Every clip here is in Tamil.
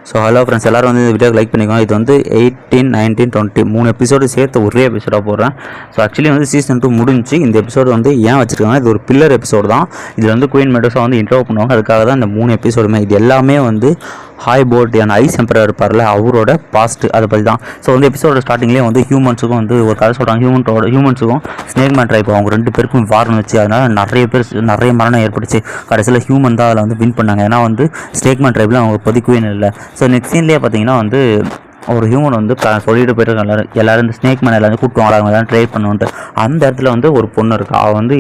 ஸோ ஹலோ ஃப்ரெண்ட்ஸ், எல்லோரும் வந்து இந்த வீடியோக்கு லைக் பண்ணிக்கோங்க. இது வந்து 18, 19, 20 3 எபிசோடு சேர்த்து ஒரே எபிசோடாக போடுறேன். ஸோ ஆக்சுவலி வந்து சீசன் 2 முடிஞ்சு. இந்த எபிசோடு வந்து ஏன் வச்சுருக்காங்க, இது ஒரு பில்லர் எபிசோடு தான். இதில் வந்து குயின் மெடோஸாக வந்து இன்ட்ரோ பண்ணுவாங்க. அதுக்காக தான் இந்த 3 எபிசோடுமே. இது எல்லாமே வந்து ஹாய் போர்ட் அந்த ஐஸ் எம்பரர் இருப்பார்ல, அவரோட பாஸ்ட் அதை பற்றி தான். ஸோ வந்து எபிசோட ஸ்டார்டிங்லேயே வந்து ஹியூமன்ஸுக்கும் வந்து ஒரு கதை சொல்கிறாங்க. ஹியூமன்ஸுக்கும் ஸ்னேக் மேன் ட்ரைப் அவங்க 2 பேருக்கும் வார்னு வச்சு, அதனால் நிறைய மரணம் ஏற்பட்டுச்சு. கடைசியில் ஹியூமன் தான் அதில் வந்து வின் பண்ணாங்க. ஏன்னா வந்து ஸ்னேக் மேன் ட்ரைப்பில் அவங்க இப்போதைக்கு குயின் இல்லை. ஸோ நெக்ஸ்ட் சீன்லேயே பார்த்தீங்கன்னா வந்து ஒரு ஹியூமன் வந்து சொல்லிட்டு போயிட்டு எல்லாரும் இந்த ஸ்னேக் மேன் எல்லாரும் கூப்பிட்டு வாங்க எல்லாம் ட்ரை பண்ணுன்ட்டு. அந்த இடத்துல வந்து ஒரு பொண்ணு இருக்கா. அவர் வந்து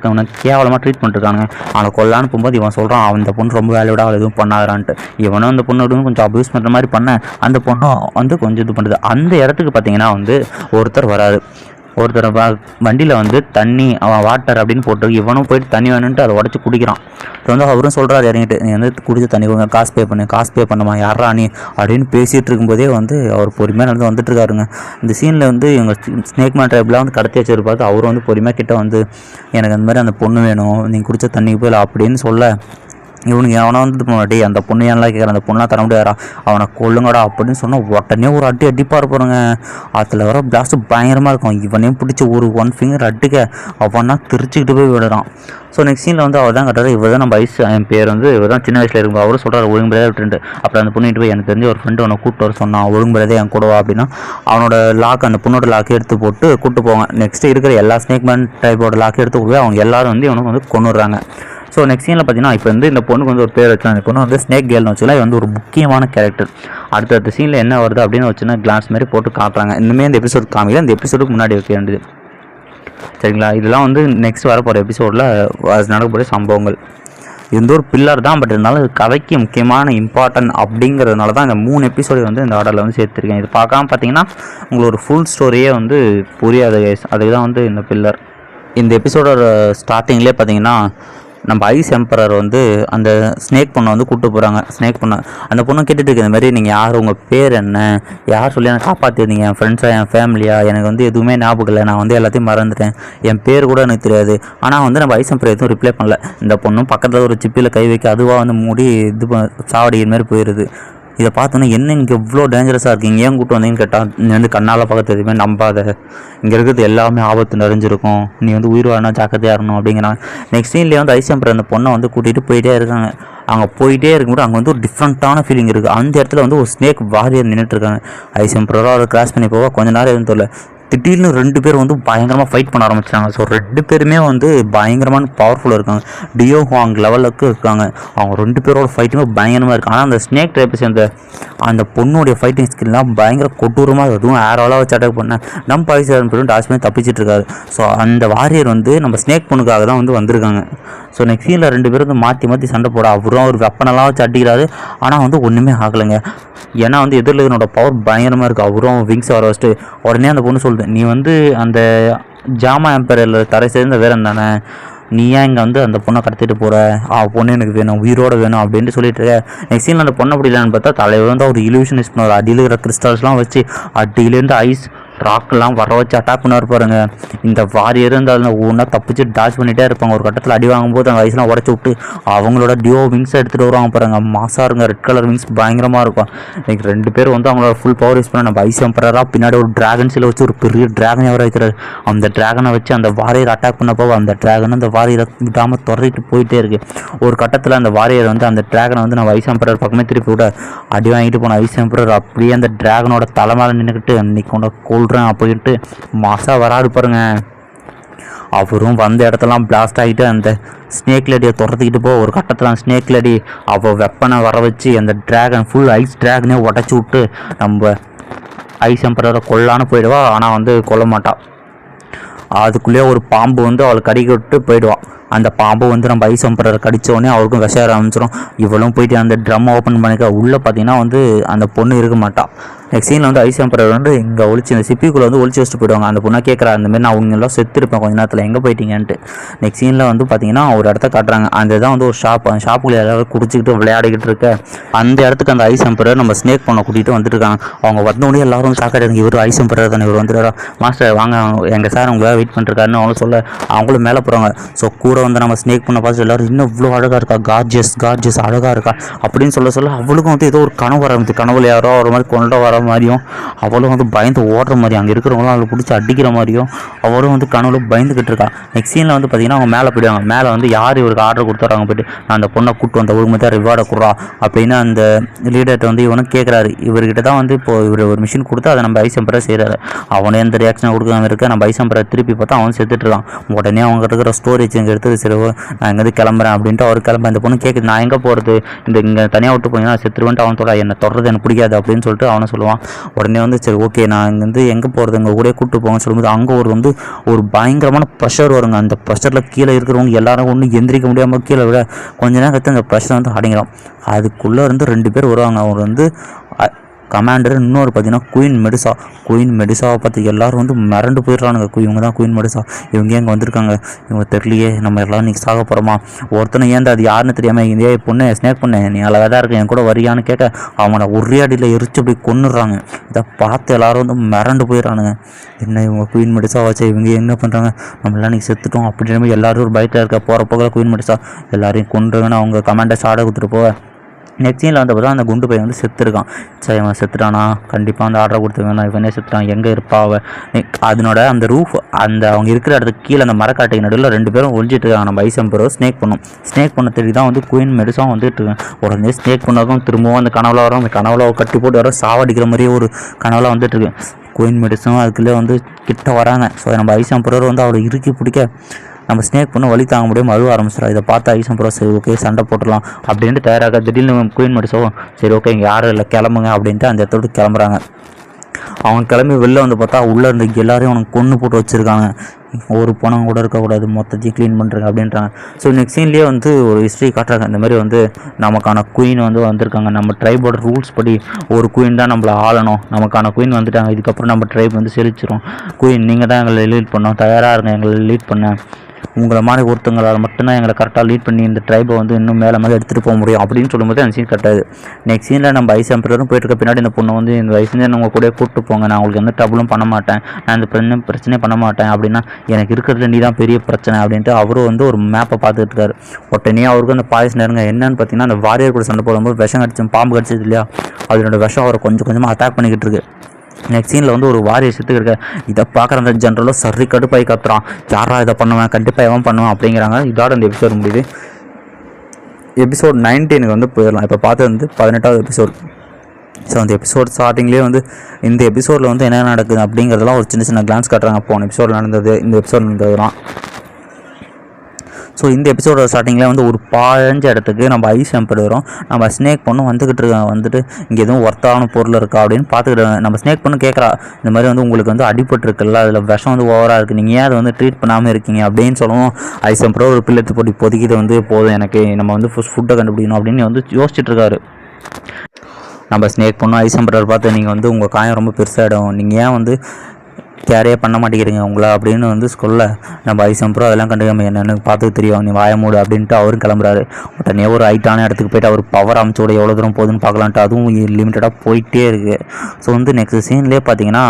அவனை கேவலமாக ட்ரீட் பண்ணிருக்காங்க. அவனை கொல்லான்னு போகும்போது இவன் சொல்கிறான், அந்த பொண்ணு ரொம்ப வேலையோட அவள் எதுவும் பண்ணாதான்ட்டு. இவனும் அந்த பொண்ணு கொஞ்சம் அப்யூஸ் பண்ணுற மாதிரி பண்ண, அந்த பொண்ணும் வந்து கொஞ்சம் இது பண்ணுறது. அந்த இடத்துக்கு பார்த்தீங்கன்னா வந்து ஒருத்தர் வராரு. ஒருத்தர் வண்டியில் வந்து தண்ணி வாட்டர் அப்படின்னு போட்டு இவனும் போயிட்டு தண்ணி வேணுன்ட்டு அதை உடச்சி குடிக்கிறான். ஸோ வந்து அவரும் சொல்கிறார் இறங்கிட்டு, நீ வந்து குடிச்ச தண்ணி கொடுங்க, காசு பே பண்ணுமா யாரா நீ அப்படின்னு பேசிகிட்டு இருக்கும்போதே வந்து அவர் பொறுமையாக நடந்து வந்துட்டுருக்காருங்க. இந்த சீனில் வந்து இவங்க ஸ்னேக் மேன் ட்ரைப்லாம் வந்து கடத்தி வச்சிருப்பாரு. அவரும் வந்து பொறுமையாக கிட்ட வந்து எனக்கு அந்த மாதிரி அந்த பொண்ணு வேணும், நீங்கள் குடிச்ச தண்ணிக்கு போயில அப்படின்னு சொல்ல, இவனுக்கு எவனை வந்து முன்னாடி அந்த பொண்ணு ஏன்லாம் கேட்குறேன், அந்த பொண்ணெலாம் தர முடியாதா, அவனை கொல்லுங்கடா அப்படின்னு சொன்னால் உடனே ஒரு அடிப்பாக இருப்பாருங்க. அதில் வர பிளாஸ்ட்டு பயங்கரமாக இருக்கும். இவனையும் பிடிச்சி ஒரு 1 ஃபிங்கர் அடிக்க அவனா திருச்சிக்கிட்டு போய் விடுறான். ஸோ நெக்ஸ்ட் சீனில் வந்து அவர் தான் கட்டுறாரு, இவர் தான் நம்ம என் பேர் வந்து இவர் தான் சின்ன வயசில் இருக்கும். அவரும் சொல்கிறார் ஒழுங்குபடியாக விட்டுட்டு. அப்புறம் அந்த பொண்ணுகிட்டு போய் எனக்கு தெரிஞ்ச ஒரு ஃப்ரெண்டு அவனை கூப்பிட்டு வர சொன்னான், ஒழுங்குபடியாக என் கூடவா அப்படின்னா அவனோட லாக் அந்த பொண்ணோட லாக்கே எடுத்து போட்டு கூப்பிட்டு போவாங்க. நெக்ஸ்ட்டு இருக்கிற எல்லா ஸ்னேக் மேன் டைப்போட லாக்கே எடுத்து போய் அவங்க எல்லாரும் வந்து இவனுக்கு வந்து கொண்டுடுறாங்க. ஸோ நெக்ஸ்ட் சீனில் பார்த்தீங்கன்னா இப்போ வந்து இந்த பொண்ணுக்கு வந்து ஒரு பேர் வச்சு, அந்த பொண்ணு வந்து ஸ்னேக் கேர்ள்னு வச்சுக்கலாம். இது வந்து ஒரு முக்கியமான கேரக்டர். அடுத்த சீனில் என்ன வருது அப்படின்னு வச்சுன்னா கிளாஸ் மாதிரி போட்டு காட்டுறாங்க. இனிமேல் இந்த எபிசோட் காமிக்கல, இந்த எபிசோடுக்கு முன்னாடி வைக்க வேண்டியது சரிங்களா. இதெல்லாம் வந்து நெக்ஸ்ட் வரப்போகிற எபிசோடில் நடக்கக்கூடிய சம்பவங்கள். இது வந்து ஒரு பில்லர் தான், பட் இருந்தாலும் இது கதைக்கு முக்கியமான இம்பார்ட்டன்ட் அப்படிங்கிறதுனால தான் இந்த 3 எபிசோடு வந்து இந்த ஆர்டரில் வந்து சேர்த்துருக்கேன். இது பார்க்காம பார்த்தீங்கன்னா உங்களுக்கு ஒரு ஃபுல் ஸ்டோரியே வந்து புரியாது. அதுக்கு தான் வந்து இந்த பில்லர். இந்த எபிசோடோட ஸ்டார்டிங்லேயே பார்த்தீங்கன்னா நம்ம ஐஸ் எம்பரர் வந்து அந்த ஸ்னேக் பொண்ணை வந்து கூப்பிட்டு போகிறாங்க. ஸ்னேக் பொண்ணை அந்த பொண்ணை கேட்டுட்டு இருக்கு, இந்த மாதிரி நீங்கள் யார், உங்கள் பேர் என்ன, யார் சொல்லி எனக்கு காப்பாற்றிருந்தீங்க, என் ஃப்ரெண்ட்ஸாக என் ஃபேமிலியா, எனக்கு வந்து எதுவுமே ஞாபகம் இல்லை, நான் வந்து எல்லாத்தையும் மறந்துட்டேன், என் பேர் கூட எனக்கு தெரியாது. ஆனால் வந்து நம்ம ஐஸ் எம்பரர் எதுவும் ரிப்ளை பண்ணல. இந்த பொண்ணும் பக்கத்தில் ஒரு சிப்பியில் கை வைக்க அதுவாக வந்து மூடி இது சாவடிக்கிற மாதிரி போயிடுது. இதை பார்த்தோன்னா என்ன இங்கே இவ்வளோ டேஞ்சரஸாக இருக்குது, இங்கே ஏன் கூப்பிட்டு வந்தீங்கன்னு கேட்டால், நீ வந்து கண்ணால் பார்க்க எதுவுமே நம்பாத, இங்கே இருக்கிறது எல்லாமே ஆபத்து நிறைஞ்சிருக்கும், நீ வந்து உயிர் வாழணும் ஜாக்கிரதையாக இருக்கணும் அப்படிங்கிறாங்க. நெக்ஸ்ட் சீன்லேயே வந்து ஐஸ் எம்பரர் அந்த பொண்ணை வந்து கூட்டிகிட்டு போயிட்டே இருக்காங்க. அங்கே போயிட்டே இருக்கும்போது அங்கே வந்து ஒரு டிஃப்ரெண்ட்டான ஃபீலிங் இருக்குது. அந்த இடத்துல வந்து ஒரு ஸ்னேக் வாரியர் நின்றுட்டுருக்காங்க. ஐஸ் எம்பரரோ அதை கிராஸ் பண்ணி போக கொஞ்சம் நேரம் எதுவும் தெரியல, திடீர்னு 2 பேர் வந்து பயங்கரமாக ஃபைட் பண்ண ஆரம்பிச்சாங்க. ஸோ 2 பேருமே வந்து பயங்கரமான பவர்ஃபுல்லாக இருக்காங்க, டியோ ஹாங் லெவலுக்கு இருக்காங்க. அவங்க 2 பேரோட ஃபைட்டுமே பயங்கரமாக இருக்குது. ஆனால் அந்த ஸ்னேக் டைப்ஸ் அந்த பொண்ணுடைய ஃபைட்டிங் ஸ்கில்லாம் பயங்கர கொடூரமாக, அதுவும் ஏரோலாக வச்சு அட்டாக் பண்ண நம்ம பாய்சன் போய்ட்டு டாஸ் பண்ணி தப்பிச்சிட்டு இருக்காரு. ஸோ அந்த வாரியர் வந்து நம்ம ஸ்னேக் பொண்ணுக்காக தான் வந்து வந்திருக்காங்க. ஸோ நெக்ஸ்ட் சீனில் 2 பேரும் வந்து மாற்றி சண்டை போட, அவரும் ஒரு வெப்பனெல்லாம் வச்சு அடிக்கிறாரு. ஆனால் வந்து ஒன்றுமே ஆகலைங்க. ஏன்னா வந்து எதிரில் இதனோட பவர் பயங்கரமாக இருக்குது. அவரும் விங்ஸ் வர வச்சுட்டு உடனே அந்த பொண்ணு சொல்லுது, நீ வந்து அந்த ஜாமா எம்பரரில் தரை சேர்ந்த வீரன் தானே, நீ ஏன் இங்கே வந்து அந்த பொண்ணை கடத்திட்டு போகிற, பொண்ணு எனக்கு வேணும், உயிரோடு வேணும் அப்படின்ட்டு சொல்லிட்டு இருக்க. நெக்ஸ்ட் சீனில் அந்த பொண்ணை பிடிக்கலான்னு பார்த்தா தலைவர் வந்து அவர் இல்யூஷனிஸ்ட் பண்ணுவார். அடியில் இருக்கிற கிறிஸ்டல்ஸ்லாம் வச்சு அடியிலேருந்து ஐஸ் ராக்கெல்லாம் வர வச்சு அட்டாக் பண்ண இருப்பாருங்க. இந்த வாரியர் அந்த ஒன்றா தப்பிச்சு டாச் பண்ணிகிட்டே இருப்பாங்க. ஒரு கட்டத்தில் அடி வாங்கும்போது அந்த ஐஸ்லாம் உடச்சி விட்டு அவங்களோட டியோ விங்ஸை எடுத்துகிட்டு வருவாங்க பாருங்க. மாசாக இருங்க, ரெட் கலர் விங்ஸ் பயங்கரமாக இருக்கும். இன்னைக்கு 2 பேர் வந்து அவங்களோட ஃபுல் பவர் யூஸ் பண்ண நம்ம ஐஸ் எம்பரராக பின்னாடி ஒரு டிராகன் சில வச்சு ஒரு பெரிய டிராகனை வர வைக்கிறாரு. அந்த டிராகனை வச்சு அந்த வாரியர் அட்டாக் பண்ண போக அந்த டிராகன் அந்த வாரியரை விடாமல் துரத்திட்டு போயிட்டே இருக்குது. ஒரு கட்டத்தில் அந்த வாரியர் வந்து அந்த டிராகனை வந்து நம்ம ஐஸ் எம்பரர் பக்கமே திருப்பி விட அடி வாங்கிட்டு போன ஐஸ் எம்பரர் அப்படியே அந்த டிராகனோட தலைமையில நின்றுக்கிட்டு அன்னைக்கு கொண்ட அப்படின்ட்டு மாசா வராது பாருங்க. அவரும் வந்த இடத்தெல்லாம் பிளாஸ்ட் ஆகிட்டு அந்த ஸ்னேக் லேடியை துரத்திக்கிட்டு போ. ஒரு கட்டத்தில் அந்த ஸ்னேக் லேடி அவள் வெப்பனை வர வச்சு அந்த டிராகன் ஃபுல் ஐஸ் டிராகனே உடச்சி விட்டு நம்ம ஐஸ் எம்பரரை கொல்லான்னு போயிடுவா. ஆனால் வந்து கொல்ல மாட்டாள். அதுக்குள்ளேயே ஒரு பாம்பு வந்து அவளை கடிக்க விட்டு போயிடுவாள். அந்த பாம்பு வந்து நம்ம ஐஸ் எம்பரரை கடித்தோடனே அவருக்கும் விஷம் ஆரம்பிச்சிடும். இவளும் போயிட்டு அந்த ட்ரம் ஓப்பன் பண்ணிக்க உள்ளே பார்த்தீங்கன்னா வந்து அந்த பொண்ணு இருக்க மாட்டாள். நெக்ஸ்ட் சீனில் வந்து ஐஸ் எம்பரர் வந்து இங்கே ஒழிச்சு இந்த சிப்பிக்குள்ளே வந்து ஒழிச்சு வச்சுட்டு போயிடுவாங்க. அந்த பொண்ணாக கேட்குறா அந்தமாரி நான் அவங்கெல்லாம் செத்துருப்பேன் கொஞ்ச நேரத்தில் எங்கே போயிட்டீங்கன்ட்டு. நெக்ஸ்ட் சீனில் வந்து பார்த்தீங்கன்னா ஒரு இடத்த காட்டுறாங்க. அந்த இதான் வந்து ஒரு ஷாப். அந்த ஷாப்புக்குள்ள ஏதாவது குடிச்சிக்கிட்டு விளையாடிக்கிட்டு இருக்க அந்த இடத்துக்கு அந்த ஐஸ் எம்பரர் நம்ம ஸ்னேக் பண்ண கூட்டிகிட்டு வந்துட்டு இருக்காங்க. அவங்க வந்தோடனே எல்லாரும் சாக்காடுங்க, இவர் ஐஸ் எம்பரர் தானே, இவர் வந்துடுறா மாஸ்டர் வாங்க எங்கள் சார் உங்களை வெயிட் பண்ணிருக்காருன்னு அவங்க சொல்ல அவங்களும் மேலே போகிறாங்க. ஸோ கூட வந்து நம்ம ஸ்னேக் பண்ண பார்த்து எல்லோரும் இன்னும் இவ்வளோ அழகாக இருக்கா, கார்ஜியஸ் அழகாக இருக்கா அப்படின்னு சொல்ல அவளுக்கும் வந்து ஏதோ ஒரு கனவு வர கனவுல யாரோ ஒரு மாதிரி கொண்ட வர மாதிரியும் அவளும் வந்து பயந்து ஓடுற மாதிரியும் அங்கே இருக்கிறவங்களும் அவளை பிடிச்சி அடிக்கிற மாதிரியும் அவளும் வந்து கனவுல பயந்துக்கிட்டு இருக்கா. நெக்ஸ்ட் சீனில் வந்து பார்த்தீங்கன்னா அவங்க மேலே போயிடுவாங்க. மேலே வந்து யார் இவருக்கு ஆர்டர் கொடுத்தாங்க போய்ட்டு நான் அந்த பொண்ணை கூப்பிட்டு வந்த ஒரு மாதிரி ரிவார்டை கொடுறா அப்படின்னு அந்த லீடர்கிட்ட வந்து இவனும் கேட்குறாரு. இவர்கிட்ட தான் வந்து இப்போ இவர் ஒரு மிஷின் கொடுத்து அதை நம்ம ஐஸ் எம்பரர் செய்கிறாரு. அவனே எந்த ரியாக்ஷன் கொடுக்காம இருக்க நம்ம ஐஸ் எம்பரர் திருப்பி பார்த்தா அவன் செத்துட்டு இருக்கான். உடனே அவங்க இருக்கிற ஸ்டோரேஜ் இங்கே எடுத்து சரி நான் எங்கேருந்து கிளம்புறேன் அப்படின்ட்டு அவர் கிளம்ப அந்த பொண்ணு கேட்குது நான் எங்கே போகிறது இங்கே தனியாக விட்டு போனீங்கன்னா செத்துருவன்ட்டு அவன் சொல்ல என்னை தொடர்றது எனக்கு பிடிக்காது அப்படின்னு சொல்லிட்டு அவனை சொல்லுவான். உடனே வந்து சரி ஓகே நான் இங்கேருந்து எங்கே போகிறது இங்கே கூட கூப்பிட்டு போங்கன்னு சொல்லும்போது அங்கே ஒரு பயங்கரமான ப்ரெஷர் வருங்க. அந்த ப்ரெஷரில் கீழே இருக்கிறவங்க எல்லாரும் ஒன்றும் எந்திரிக்க முடியாமல் கீழே விட கொஞ்ச நேரம் கற்று அந்த ப்ரெஷர் வந்து அடங்கிடும். அதுக்குள்ளே இருந்து 2 பேர் வருவாங்க. அவர் வந்து கமாண்டர், இன்னொரு பார்த்தீங்கன்னா குயின் மெடிசாவை பார்த்து எல்லோரும் வந்து மிரண்டு போயிடுறானுங்க. இவங்க தான் குயின் மெடிசா, இவங்க எங்கே வந்திருக்காங்க, இவங்க தெரியலையே, நம்ம எல்லோரும் இன்றைக்கி சாக போகிறோமா, ஒருத்தனை ஏன் அது யாருன்னு தெரியாமல் இதே பொண்ணு ஸ்னேக் பண்ணு நீ அழகாக தான் இருக்கு என் கூட வரியான்னு கேட்க அவனை ஒரே அடியில் எரிச்சு அப்படி கொன்னுடுறாங்க. இதை பார்த்து எல்லோரும் வந்து மிரண்டு போயிடுறானுங்க. என்ன இவங்க குயின் மெடிசா வச்சு இவங்க என்ன பண்ணுறாங்க, நம்மளாம் இன்றைக்கி செத்துட்டோம் அப்படின்ற மாதிரி எல்லோரும் ஒரு பயத்தில் இருக்க போகிற போக குயின் மெடிசா எல்லாரையும் கொண்டுருங்கன்னு அவங்க கமாண்டர்ஸ் ஆட கொடுத்துட்டு போக நெக்ஸ்ட் சீனில் வந்து பார்த்தா அந்த குண்டு பையன் வந்து செத்துருக்கான். சரி அவன் செத்துட்டானா கண்டிப்பாக அந்த ஆர்டரை கொடுத்துருவேன் இவனே செத்துட்டான் எங்கே இருப்பா அவன் அதனோட அந்த ரூஃப் அந்த அவங்க இருக்கிற இடத்துக்கு கீழே அந்த மரக்காட்டுக்கு நடுவில் 2 பேரும் ஒழிஞ்சிட்டு இருக்காங்க. நம்ம ஐஸ் எம்பரர் ஸ்னேக் பண்ண தெரிவி தான் வந்து குயின் மெடிசாவும் வந்துட்டு இருக்கேன். உடனே ஸ்னேக் பண்ணதும் திரும்பவும் அந்த கனவுல வரும். அந்த கனவுல கட்டி போட்டு வர சாவடிக்கிற மாதிரியே ஒரு கனவுல வந்துட்டு இருக்கு. குயின் மெடிசும் அதுக்குள்ளே வந்து கிட்ட வராங்க. ஸோ நம்ம ஐஸ் எம்பரர் வந்து அவளை இறுக்கி பிடிக்க நம்ம ஸ்னேக் பண்ண வழி தாங்க முடியாமல் அழுவ ஆரம்பிச்சிடும். இதை பார்த்து ஐஸ் எம்பரர் சரி ஓகே சண்டை போட்டுடலாம் அப்படின்ட்டு தயாராக திடீர்னு குயின் மெடிசோவும் சரி ஓகே இங்கே யாரும் இல்லை கிளம்புங்க அப்படின்ட்டு அந்த இடத்தோடு கிளம்புறாங்க. அவங்க கிளம்பி வெளில வந்து பார்த்தா உள்ளே இருந்து எல்லாரையும் அவனுக்கு கொன்று போட்டு வச்சுருக்காங்க. ஒரு பணம் கூட இருக்கக்கூடாது மொத்தத்தையும் க்ளீன் பண்ணுறாங்க அப்படின்றாங்க. ஸோ நெக்ஸ்ட் சீன்லேயே வந்து ஒரு ஹிஸ்ட்ரி காட்டுறாங்க. இந்த மாதிரி வந்து நமக்கான குயின் வந்து வந்திருக்காங்க. நம்ம ட்ரைபோட ரூல்ஸ் படி ஒரு குயின் தான் நம்மளை ஆளணும். நமக்கான குயின் வந்துட்டாங்க. இதுக்கப்புறம் நம்ம ட்ரைப் வந்து செழிச்சிரும். குயின் நீங்கள் தான் எங்களை லீட் பண்ணோம், தயாராக இருங்க எங்களை லீட் பண்ண. உங்களை மாதிரி ஒருத்தங்களால் மட்டும்தான் எங்களை கரெக்டாக லீட் பண்ணி இந்த ட்ரைபை வந்து இன்னும் மேலே மேலே எடுத்துகிட்டு போக முடியும் அப்படின்னு சொல்லும்போது அந்த சீன் கட்டாது. நெக்ஸ்ட் சீனில் நம்ம ஐஸ் எம்பரரும் போயிட்டு இருக்க பின்னாடி இந்த பொண்ணு வந்து இந்த வயசுலேருந்து நம்ம கூட கூப்பிட்டு போங்க, நான் உங்களுக்கு எந்த ட்ரபுளும் பண்ண மாட்டேன், நான் இந்த பிரச்சனையும் பண்ண மாட்டேன் அப்படின்னா எனக்கு இருக்கிறதுல நீ தான் பெரிய பிரச்சனை அப்படின்ட்டு அவரும் வந்து ஒரு மேப்பை பார்த்துட்டு இருக்காரு. உடனே அவருக்கு அந்த பாய்ஸ் நேருங்க என்னன்னு பார்த்தீங்கன்னா அந்த வாரியர் கூட சண்டை போடும்போது விஷம் கடிச்சு பாம்பு கடிச்சது இல்லையா அதனோட விஷம் அவரை கொஞ்சம் கொஞ்சமாக அட்டாக் பண்ணிக்கிட்டு இருக்கு. நெக்ஸ்ட் சீனில் வந்து ஒரு வாரியர் செத்துக்கு இருக்க. இதை பார்க்குற அந்த ஜென்ரலும் சரி கடுப்பாய் கத்துறான். யாரா இதை பண்ணுவேன் கண்டிப்பாக எவன் பண்ணுவேன் அப்படிங்கிறாங்க. இதோட அந்த எபிசோட் முடியுது. எபிசோட் 19 வந்து போயிடலாம். இப்போ பார்த்தது வந்து 18வது எபிசோட். ஸோ அந்த எபிசோட் ஸ்டார்டிங்லேயே வந்து இந்த எபிசோடில் வந்து என்ன நடக்குது அப்படிங்கிறதெல்லாம் ஒரு சின்ன கிளான்ஸ் காட்டுறாங்க. போன எபிசோட் நடந்தது இந்த எபிசோட் நடந்ததுலாம். ஸோ இந்த எபிசோட ஸ்டார்டிங்கில் வந்து ஒரு பாழஞ்ச இடத்துக்கு நம்ம ஐஸ் எம்பரரும் நம்ம ஸ்னேக் பொண்ணும் வந்துட்டு இங்கே எதுவும் ஒர்த்தான பொருள் இருக்கா அப்படின்னு பார்த்துக்கிட்டு நம்ம ஸ்னேக் பொண்ணு கேட்குறா. இந்த மாதிரி வந்து உங்களுக்கு வந்து அடிபட்டுருக்குல்ல, அதில் விஷம் வந்து ஓவராக இருக்குது, நீங்கள் ஏன் அதை வந்து ட்ரீட் பண்ணாமல் இருக்கீங்க அப்படின்னு சொல்லவும் ஐஸ் எம்பரர் ஒரு பில்லத்து போட்டு இப்போதைக்கு இது வந்து போதும் எனக்கு, நம்ம வந்து ஃபுட்டை கண்டுபிடிக்கணும் அப்படின்னு வந்து யோசிச்சுட்டு இருக்காரு. நம்ம ஸ்னேக் பொண்ணும் ஐஸ் எம்பரர் பார்த்து நீங்கள் வந்து உங்கள் காயம் ரொம்ப பெருசாகிடும், நீங்கள் ஏன் வந்து கேரே பண்ண மாட்டேங்கிறீங்க உங்களை அப்படின்னு வந்து சொல்ல நம்ம ஐஸ் எம்பரர் அதெல்லாம் கண்டுக்காம என்னென்னு பார்த்து தெரியும் நீ வாய மூடு அப்படின்ட்டு அவரும் கிளம்புறாரு. உடனே ஒரு ஹைட்டான இடத்துக்கு போய்ட்டு அவர் பவர் அமைச்சோட எவ்வளோ தூரம் போகுதுன்னு பார்க்கலான்ட்டு அதுவும் லிமிட்டடாக போயிட்டே இருக்குது. ஸோ வந்து நெக்ஸ்ட் சீன்லேயே பார்த்தீங்கன்னா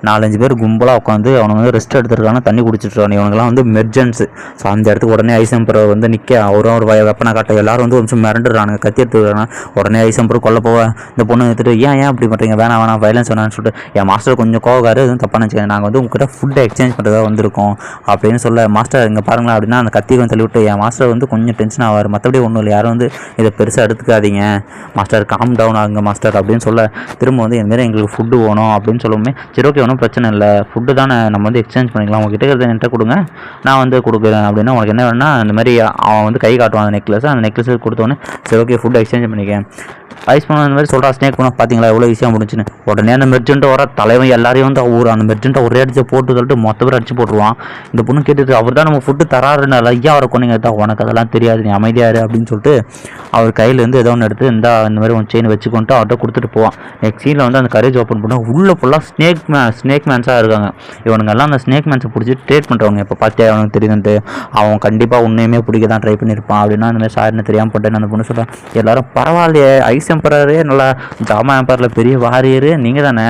4-5 பேர் கும்பலாக உட்காந்து அவனுங்க வந்து ரெஸ்ட் எடுத்துருக்காங்க, தண்ணி குடிச்சிட்ருக்காங்க. இவங்கெல்லாம் வந்து மெர்ஜென்ஸு. ஸோ அந்த இடத்துக்கு உடனே ஐஸ் எம்பரர் வந்து நிற்க அவரும் ஒரு வெப்பனை காட்ட எல்லாரும் வந்து கொஞ்சம் மிரண்டுறானுங்க, கத்தி எடுத்துக்கிறாங்க. உடனே ஐஸ் எம்பரர் கொல்ல போக இந்த பொண்ணு எடுத்துட்டு ஏன் அப்படி பண்ணுறீங்க, வேணாம் வயலன்ஸ் வேணான்னு சொல்லிட்டு என் மாஸ்டர் கொஞ்சம் கோவக்காரு எதுவும் தப்பாக நினச்சிக்கேன், நாங்கள் வந்து உங்ககிட்ட ஃபுட்டை எக்ஸ்சேஞ்ச் பண்ணுறதா வந்திருக்கோம் அப்படின்னு சொல்ல மாஸ்டர் இங்கே பாருங்களா அப்படின்னா அந்த கத்தி கொஞ்சம் தள்ளிவிட்டு என் மாஸ்டர் வந்து கொஞ்சம் டென்ஷன் ஆவார், மற்றபடி ஒன்றும் இல்லை, யாரும் வந்து இதை பெருசாக எடுத்துக்காதீங்க மாஸ்டர், காம் டவுன் ஆகுங்க மாஸ்டர் அப்படின்னு சொல்ல திரும்ப வந்து இந்தமாரி எங்களுக்கு ஃபுட்டு வேணும் அப்படின்னு சொல்லுவோமே சரி ஓகே ஒன்றும் பிரச்சனை இல்லை, ஃபுட்டு தானே நம்ம வந்து எக்ஸ்சேஞ்ச் பண்ணிக்கலாம், உங்ககிட்ட இருக்கிறத என்கிட்ட கொடுங்க நான் வந்து கொடுக்குறேன் அப்படின்னா உனக்கு என்ன வேணும்னா அந்த மாதிரி அவன் வந்து கை காட்டுவான் அந்த நெக்லஸ் கொடுத்தோன்னே சரி ஓகே ஃபுட்டு எக்ஸ்சேஞ்ச் பண்ணிக்கேன். ஐஸ் பண்ண அந்த மாதிரி சொல்கிறா ஸ்னேக் பண்ண பார்த்தீங்களா எவ்வளோ ஈஸியாக முடிஞ்சுன்னு. உடனே அந்த மெர்ஜென்ட்டை வர தலைவன் எல்லாரையும் வந்து அந்த மெர்ஜென்ட்டை ஒரே அடிச்சு போட்டு சொல்லிட்டு மொத்த பேர் அடிச்சு போட்டுருவான். இந்த பொண்ணு கேட்டுட்டு அவர் தான் நம்ம ஃபுட்டு தராருனால ஐயா அவரை கொண்டீங்க தான் உனக்கு அதெல்லாம் தெரியாது நீ அமைதியாரு அப்படின்னு சொல்லிட்டு அவர் கையிலேருந்து ஏதோ ஒன்று எடுத்து இந்த மாதிரி ஒரு செயின் வச்சுக்கொண்டு அவர்கிட்ட கொடுத்துட்டு போவான். நெக்ஸ்ட் சீனில் வந்து அந்த கரேஜ் ஓப்பன் பண்ணால் உள்ளே ஃபுல்லாக ஸ்னேக் மேன்ஸாக இருக்காங்க. இவனுங்கெல்லாம் அந்த ஸ்னேக் மேன்ஸை பிடிச்சி ட்ரேட் பண்ணுறவங்க. இப்போ பார்த்தியா அவனுக்கு தெரியுதுன்ட்டு அவன் கண்டிப்பாக உன்னையுமே பிடிக்க தான் ட்ரை பண்ணியிருப்பான் அப்படின்னா அந்த மாதிரி சாரின்னு தெரியாமல் போட்டேன்னு அந்த பொண்ணு சொல்கிறேன். எல்லாரும் பரவாயில்லையே ஐஸ் எம்பரரே நல்லா ஜாமா எம்பரில் பெரிய வாரியரு நீங்கள் தானே,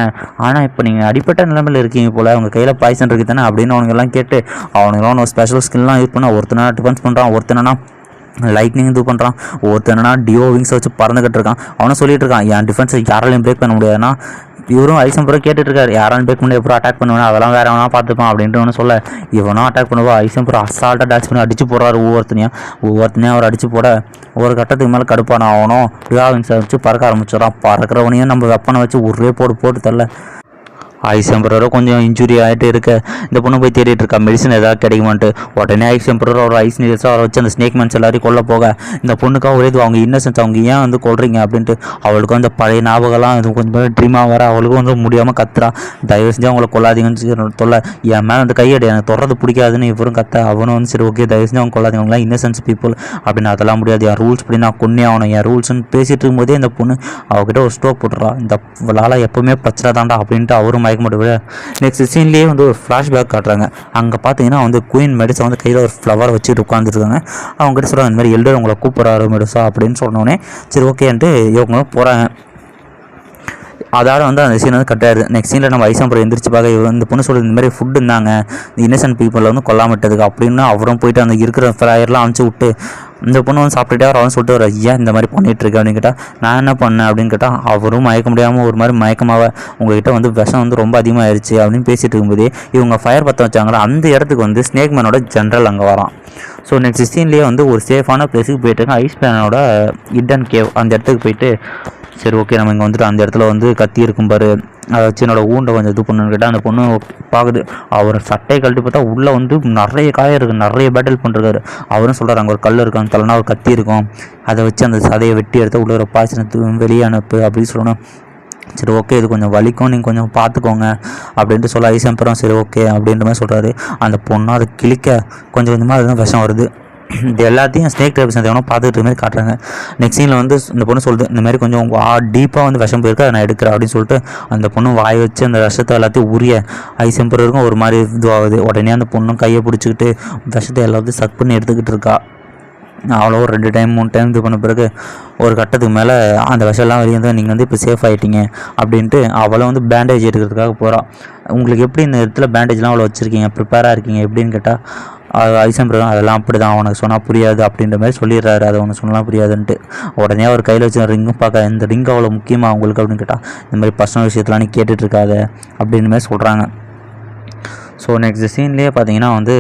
ஆனால் இப்போ நீங்கள் அடிப்பட்ட நிலைமையில் இருக்கீங்க போல் உங்கள் கையில் பாய்சன் இருக்குது தானே அப்படின்னு அவனுங்கெல்லாம் கேட்டு அவனுங்களாம் ஒரு ஸ்பெஷல் ஸ்கில்லாம் யூஸ் பண்ண ஒருத்தனா டிஃபென்ஸ் பண்ணுறான், ஒருத்தனா லைட்னிங் இது பண்ணுறான், ஒருத்தனா டியோ விங்ஸை வச்சு பறந்துக்கிட்டு இருக்கான். அவனும் சொல்லிட்டு இருக்கான் என் டிஃபென்ஸை யாராலையும் பிரேக் பண்ண முடியாதுன்னா இவரும் ஐசம்பரம் கேட்டுட்டு இருக்காரு யாராலும் பிரேக் பண்ணி எப்போ அட்டாக் பண்ணுவேன் அதெல்லாம் வேற வேணா பார்த்துப்பான் அப்படின்ட்டு ஒன்று சொல்ல இவனும் அட்டாக் பண்ணுவா. ஐசம்பரம் அசால்ட்டாக டேச் பண்ணி அடிச்சு போடுறாரு ஒவ்வொருத்தனையும் அவர் அடிச்சு போட ஒரு கட்டத்துக்கு மேலே கடுப்பான அவனும் டியோ விங்ஸை வச்சு பறக்க ஆரம்பிச்சிடறான். பறக்கிறவனையும் நம்ம வெப்பனை வச்சு ஒரே போட்டு தரல. ஐஸ் எம்பரரோ கொஞ்சம் இன்ஜுரி ஆகிட்டு இருக்க இந்த பொண்ணு போய் தேடிட்டு இருக்கா மெடிசன் ஏதாவது கிடைக்குமான்ட்டு. உடனே ஐஸ் எம்பரரோ ஒரு ஐஸ் நீல்ஸாக அவரை வச்சு அந்த ஸ்னேக் மேன்ஸ் எல்லாரையும் கொல்ல போக இந்த பொண்ணுக்காக ஒரே அவங்க இன்னசென்ஸ் அவங்க ஏன் வந்து கொள்றீங்க அப்படின்ட்டு அவளுக்கும் அந்த பழைய ஞாபகம்லாம் இது கொஞ்சம் ட்ரீமாக வர அவளுக்கும் வந்து முடியாமல் கத்துறா. தயவு செஞ்சு அவங்கள கொள்ளாதீங்கன்னு தொல்லை என் மேலே வந்து கையடி எனக்கு தொடர்றது பிடிக்காதுன்னு இவரும் கத்த அவனும் வந்து சரி ஓகே தயவு செஞ்சு அவங்க கொள்ளாதீங்க அவங்களாம் இன்னசென்ஸ் பீப்புள் அப்படின்னு அதெல்லாம் முடியாது என் ரூல்ஸ் படி நான் கொன்னே ஆகணும் என் ரூல்ஸ்ன்னு பேசிட்டு இருக்கும்போதே இந்த பொண்ணு அவகிட்ட ஒரு ஸ்டோக் போட்டுறா. இந்த லாலா எப்பவுமே பச்சை தாண்டா அப்படின்ட்டு அவரும் மயக்க மாட்டேன். நெக்ஸ்ட் சீன்லேயே வந்து ஒரு ஃப்ளாஷ்பேக் காட்டுறாங்க. அங்கே பார்த்தீங்கன்னா வந்து குயின் மெடிசா வந்து கையில் ஒரு ஃப்ளவர் வச்சுட்டு உட்காந்துருக்காங்க. அவங்ககிட்ட சொல்கிறாங்க இந்த மாதிரி எல்டர் உங்களை கூப்பிட்றாரு மெடிசா அப்படின்னு சொன்னோடனே சரி ஓகேன்ட்டு இவங்க போகிறாங்க. அதோட வந்து அந்த சீன் வந்து கட்டாயிருது. நெக்ஸ்ட் சீனில் நம்ம ஐசம்பரம் எந்திரிச்சு பார்க்க இந்த பொண்ணு சொல்லுது இந்த மாதிரி ஃபுட் இருந்தாங்க இன்னசென்ட் பீப்புளில் வந்து கொல்லாமட்டதுக்கு அப்படின்னு அவரும் போயிட்டு அந்த இருக்கிற ஃப்ளையர்லாம் அனுப்பிச்சு விட்டு இந்த பொண்ணு வந்து சாப்பிட்டுட்டே அவன் சொல்லிட்டு வர ஏன் இந்த மாதிரி பண்ணிகிட்டு இருக்கேன் அப்படின்னு கேட்டால் நான் என்ன பண்ணேன் அப்படின்னு கேட்டால் அவரும் மயக்க முடியாமல் ஒரு மாதிரி மயக்கமாக உங்ககிட்ட வந்து விஷம் வந்து ரொம்ப அதிகமாகிடுச்சு அப்படின்னு பேசிகிட்டு இருக்கும்போதே இவங்க ஃபயர் பற்ற வச்சாங்களா அந்த இடத்துக்கு வந்து ஸ்னேக் மேனோட ஜென்ரல் அங்கே வரான். ஸோ நெக்ஸ்ட் சீன்லேயே வந்து ஒரு சேஃபான பிளேஸுக்கு போயிட்டு ஐஸ் மேனோட ஹிடன் கேவ் அந்த இடத்துக்கு போயிட்டு சரி ஓகே நம்ம இங்கே வந்துட்டு அந்த இடத்துல வந்து கத்தி இருக்கும் பாரு அதை வச்சு என்னோட ஊண்டை கொஞ்சம் இது பண்ணுன்னு கேட்டால் அந்த பொண்ணு பார்க்குது. அவர் சட்டையை கழட்டி பார்த்தா உள்ளே வந்து நிறைய காயம் இருக்குது நிறைய பேட்டில் பண்ணிருக்காரு. அவரும் சொல்கிறார் அங்கே ஒரு கல் இருக்கும் தலைனா ஒரு கத்தி இருக்கும் அதை வச்சு அந்த சதையை வெட்டி எடுத்து உள்ள ஒரு பாய்ச்சனத்து வெளியே அனுப்பு அப்படின்னு சொல்லணும். சரி ஓகே இது கொஞ்சம் வலிக்கும் நீங்கள் கொஞ்சம் பார்த்துக்கோங்க அப்படின்ட்டு சொல்ல ஐசம்பரம் சரி ஓகே அப்படின்ற மாதிரி சொல்கிறாரு. அந்த பொண்ணு அதை கிழிக்க கொஞ்சம் கொஞ்சமாக அதுதான் விஷம் வருது. இது எல்லாத்தையும் ஸ்னேக் டைப்ஸ் எவனோ பார்த்துட்டு மாதிரி காட்டுறாங்க. நெக்ஸ்ட் சீனில் வந்து இந்த பொண்ணு சொல்லுது இந்த மாதிரி கொஞ்சம் டீப்பாக வந்து விஷம் போயிருக்கு அதை நான் எடுக்கிறேன் அப்படின்னு சொல்லிட்டு அந்த பொண்ணு வாய் வச்சு அந்த விஷத்தை எல்லாத்தையும் உரிய ஐசம்பருக்கும் ஒரு மாதிரி இதுவாகுது. உடனே அந்த பொண்ணும் கையை பிடிச்சிக்கிட்டு விஷத்தை எல்லாத்தையும் சக் பண்ணி எடுத்துக்கிட்டு இருக்கா. அவ்வளோ ஒரு 2 டைம் 3 டைம் இது பண்ண பிறகு ஒரு கட்டத்துக்கு மேலே அந்த விஷம்லாம் வெளியே வந்து நீங்கள் வந்து இப்போ சேஃப் ஆகிட்டீங்க அப்படின்ட்டு அவளை வந்து பேண்டேஜ் எடுக்கிறதுக்காக போகிறாள். உங்களுக்கு எப்படி இந்த இடத்துல பேண்டேஜ்லாம் அவ்வளோ வச்சுருக்கீங்க ப்ரிப்பேராக இருக்கீங்க எப்படின்னு கேட்டால் ஐசம்பரம் அதெல்லாம் அப்படி தான் அவனுக்கு சொன்னால் புரியாது அப்படின்ற மாதிரி சொல்லிடுறாரு. அதை அவனுக்கு சொன்னால் புரியாதுன்ட்டு உடனே அவர் கையில் வச்சு ரிங்கும் பார்க்க இந்த ரிங்கு அவ்வளோ முக்கியமாக அவங்களுக்கு அப்படின்னு கேட்டால் இந்த மாதிரி பர்சனல் விஷயத்தெலாம் நீ கேட்டுட்ருக்காத அப்படின்ற மாதிரி சொல்கிறாங்க. ஸோ நெக்ஸ்ட் சீன்லேயே பார்த்தீங்கன்னா வந்து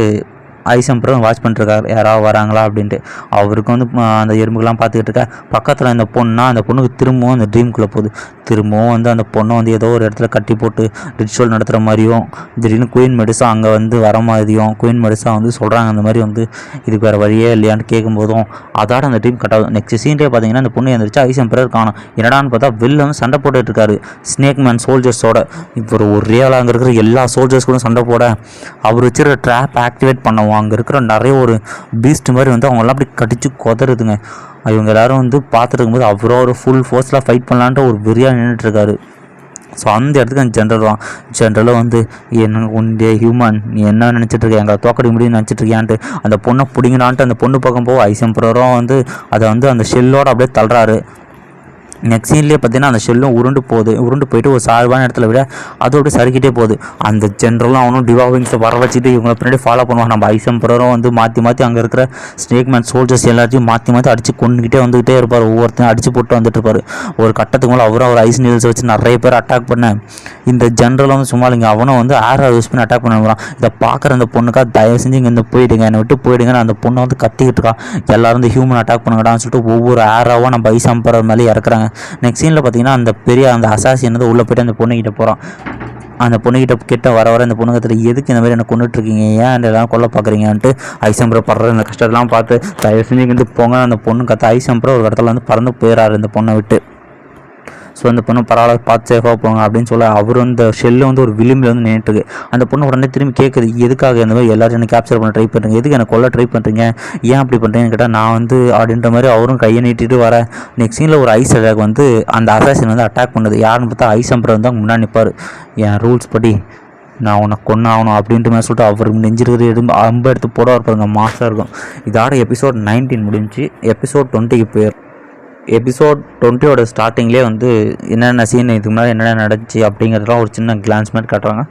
ஐசம்பரம் வாட்ச் பண்ணிருக்காரு யாராவது வராங்களா அப்படின்ட்டு. அவருக்கு வந்து அந்த எறும்புக்கெல்லாம் பார்த்துக்கிட்டு இருக்க பக்கத்தில் இந்த அந்த பொண்ணுக்கு திரும்பவும் அந்த ட்ரீம்குள்ளே போகுது. திரும்பவும் வந்து அந்த பொண்ணை வந்து ஏதோ ஒரு இடத்துல கட்டி போட்டு ரிச்சுவல் நடத்துகிற மாதிரியும் திடீர்னு குயின் மெடிசா அங்கே வந்து வர மாதிரியும் குயின் மெடிசா வந்து சொல்கிறாங்க அந்த மாதிரி வந்து இதுக்கு வேறு வழியே இல்லையான்னு கேட்கும்போதும் அதோட அந்த ட்ரீம் கட் ஆகுது. நெக்ஸ்ட் சீன்லேயே பார்த்தீங்கன்னா அந்த பொண்ணு எழுந்திரிச்சு ஐசம்பரம் காணும். என்னடான்னு பார்த்தா வெளில வந்து சண்டை போட்டுட்டு இருக்காரு ஸ்னேக் மேன் சோல்ஜர்ஸோட. இப்போ ஒரே ஆளாக அங்கே இருக்கிற எல்லா சோல்ஜர்ஸ் கூட சண்டை போட அவர் வச்சுருக்க ட்ராப் ஆக்டிவேட் பண்ணுவோம். அங்கே இருக்கிற நிறைய ஒரு பீஸ்ட் மாதிரி வந்து அவங்களாம் அப்படி கடிச்சு கொதறுதுங்க. இவங்க எல்லாரும் வந்து பார்த்துட்டு இருக்கும்போது அவரோ ஒரு ஃபுல் ஃபோர்ஸில் ஃபைட் பண்ணலான்ட்டு ஒரு வெறியாக நின்றுட்டுருக்காரு. ஸோ அந்த இடத்துக்கு அந்த ஜென்ரலாக வந்து என்ன உண்டே ஹியூமன் நீ என்ன நினச்சிட்ருக்க எங்களை தோக்கடி முடியும்னு நினச்சிட்ருக்கியான்ட்டு அந்த பொண்ணை பிடிங்கலான்ட்டு அந்த பொண்ணு பக்கம் போக ஐசம்பரம் வந்து அதை வந்து அந்த ஷெல்லோடு அப்படியே தள்ளுறாரு. நெக்ஸ்ட் சீன்லேயே பார்த்தீங்கன்னா அந்த ஷெல்லும் உருண்டு போயிட்டு ஒரு சார்பான இடத்துல விட அதோட சறுக்கிட்டே போகுது. அந்த ஜென்ரலும் அவனும் டிவாவிங்ஸை வர வச்சுட்டு இவங்களை பின்னாடி ஃபாலோ பண்ணுவாங்க. நம்ம ஐசம்பரம் வந்து மாற்றி அங்கே இருக்கிற ஸ்னேக் மேன் சோல்ஜர்ஸ் எல்லாத்தையும் மாற்றி அடித்து கொண்டுகிட்டே இருப்பார். ஒவ்வொருத்தையும் அடித்து போட்டு வந்துட்டு இருப்பார். ஒரு கட்டத்துக்கு மேலே அவரும் அவர் ஐஸ் நீல்ஸை வச்சு நிறைய பேர் அட்டாக் பண்ண இந்த ஜென்ரல் வந்து சும்மா இல்லைங்க அவனும் வந்து ஏரை யூஸ் பண்ணி அட்டாக் பண்ண வரான். இதை பார்க்குற அந்த பொண்ணுக்காக தயவு செஞ்சு இங்கே இருந்து போயிடுங்க என்னை விட்டு போயிடுங்க. அந்த பொண்ணை வந்து கத்திக்கிட்டு இருக்கா எல்லாரும் வந்து ஹியூமன் அட்டாக் பண்ணுங்கடான்னு சொல்லிட்டு ஒவ்வொரு ஏராவும் நம்ம ஐசம்பரம் மேலே இறக்குறாங்க. நெக்ஸ்ட் சீனில் பார்த்தீங்கன்னா அந்த பெரிய அந்த அசாசின் வந்து உள்ளே போய்ட்டு அந்த பொண்ணுக்கிட்ட போகிறான். அந்த பொண்ணுக்கிட்ட கிட்ட வர இந்த பொண்ணு கற்றுட்டு எதுக்கு இந்த மாதிரி என்ன கொண்டுட்ருக்கீங்க ஏன் எல்லாம் கொல்ல பார்க்குறீங்கன்ட்டு ஐசம்பரம் படுற இந்த கஷ்டத்தெல்லாம் பார்த்து தயவு செஞ்சு இங்கேருந்து போங்க அந்த பொண்ணு கற்று ஐசம்பரம் ஒரு இடத்துல வந்து பறந்து போயிடறாரு இந்த பொண்ணை விட்டு. ஸோ அந்த பொண்ணு பரவாயில்ல பார்த்து சேஃபாக போங்க அப்படின்னு சொல்ல அவர் அந்த ஷெல்லு வந்து ஒரு விளிம்பில் வந்து நின்றுட்டுருக்கு. அந்த பொண்ணு உடனே திரும்பி கேட்குது, எதுக்காக இந்த மாதிரி எல்லாரும் என்ன கேப்சர் பண்ண ட்ரை பண்ணுறீங்க, எதுக்கு எனக்கு கொல்ல ட்ரை பண்ணுறீங்க, ஏன் அப்படி பண்ணுறீங்கன்னு கேட்டால் நான் வந்து அப்படின்ற மாதிரி அவரும் கையை நீட்டிட்டு வர. நெக்ஸ்ட் சீனில் ஒரு ஐஸ் அட்டாக் வந்து அந்த அசாசின் வந்து அட்டாக் பண்ணுது. யாருன்னு பார்த்தா ஐஸ் எம்பரர் வந்து முன்னாடி நிற்பார். என் ரூல்ஸ் படி நான் உன்னை கொன்று ஆகணும் அப்படின்ற மாதிரி சொல்லிட்டு அவர் நெஞ்சிருக்கிறது எதுவும் அம்பு எடுத்து போட இருப்பாருங்க, மாசாக இருக்கும். இதோட எபிசோட் 19 முடிஞ்சு எபிசோட் 20க்கு போயிடும். எபிசோட் 20ஓட ஸ்டார்டிங்லேயே வந்து என்னென்ன சீன் இதுக்கு முன்னாடி என்னென்ன நடந்துச்சு அப்படிங்கிறதுலாம் ஒரு சின்ன கிளான்ஸ் மாதிரி காட்டுறாங்க.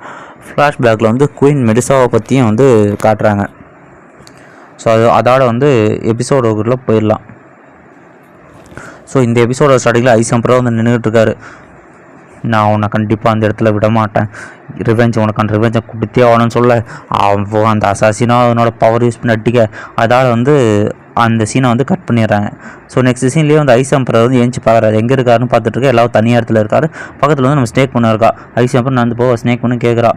ஃப்ளாஷ்பேக்கில் வந்து குயின் மெடிசாவை பற்றியும் வந்து காட்டுறாங்க. ஸோ அதோட வந்து எபிசோடுக்குள்ளே போயிடலாம். ஸோ இந்த எபிசோட ஸ்டார்டிங்கில் ஐஸ் எம்பரர் வந்து நின்றுட்டுருக்காரு. நான் உன்னை கண்டிப்பாக அந்த இடத்துல விட மாட்டேன், ரிவெஞ்ச் உனக்கான ரிவெஞ்சை கொடுத்தே ஆகணும்னு சொல்ல அவன் அந்த அசாசினாக அவனோட பவர் யூஸ் பண்ணி அடிக்க அதால் வந்து அந்த சீனை வந்து கட் பண்ணிடுறாங்க. ஸோ நெக்ஸ்ட் சீன்லேயே வந்து ஐஸ் எம்பரர் வந்து ஏஞ்சி பார்க்குறாரு, எங்கே இருக்காருன்னு பார்த்துட்டு எல்லாரும் தனியாக இடத்துல இருக்காரு. பக்கத்தில் வந்து நம்ம ஸ்னேக் பண்ண இருக்கா. ஐஸ் எம்பரர் நடந்து போக ஸ்னேக் பண்ணு கேட்குறா,